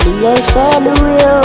DJ Samuel.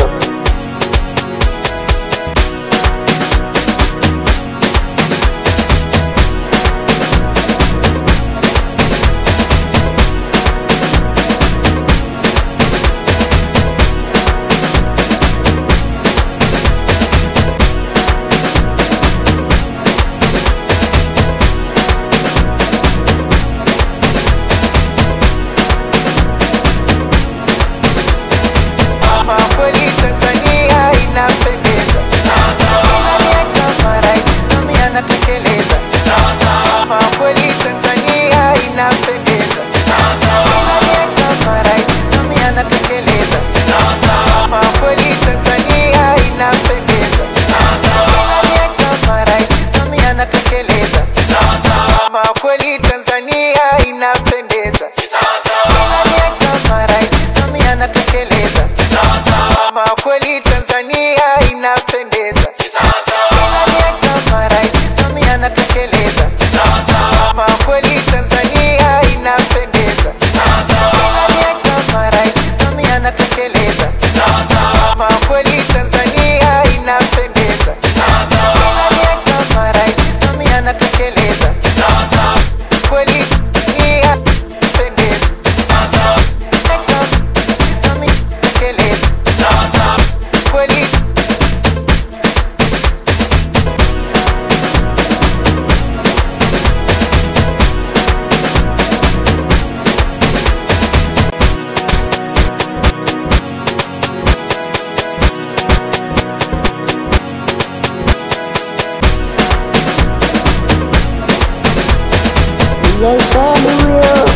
DJ Samuel.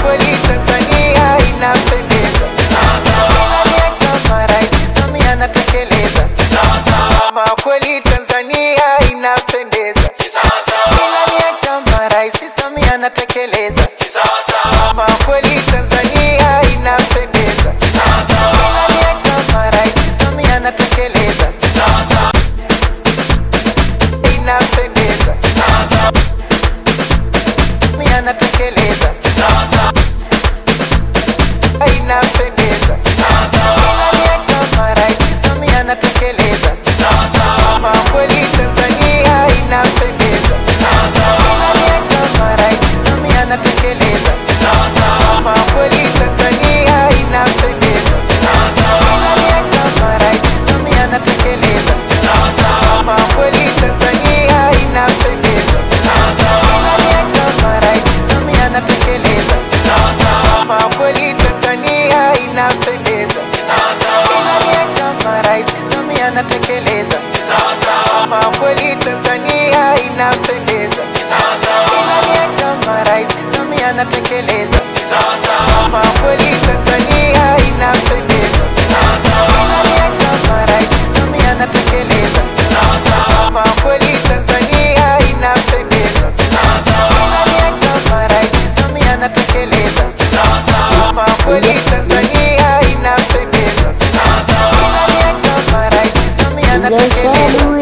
Kweli Tanzania inapendeza, ilani ya chama Rais Samia anatekeleza. Kweli Tanzania inapendeza, ilani ya chama Rais Samia anatekeleza. Kweli Tanzania inapendeza, ilani ya chama Rais Samia anatekeleza. Inapendeza, Samia anatekeleza. Inapendeza, ilani ya chama Rais Samia anatekeleza. Kweli Tanzania inapendeza, ilani ya chama Rais Samia anatekeleza. Kweli Tanzania inapendeza, ilani ya chama Rais Samia anatekeleza. Kweli Tanzania inapendeza, ilani ya chama Rais Samia anatekeleza. Kweli Tanzania inapendeza, ilani ya chama Rais Samia anatekeleza. Kweli Tanzania inapendeza, ilani ya chama Rais Samia anatekeleza. Kweli Tanzania inapendeza, ilani ya chama Rais Samia anatekeleza. Kweli Tanzania inapendeza, ilani ya chama Rais Samia anatekeleza. Kweli Tanzania inapendeza, ilani ya chama Rais Samia anatekeleza.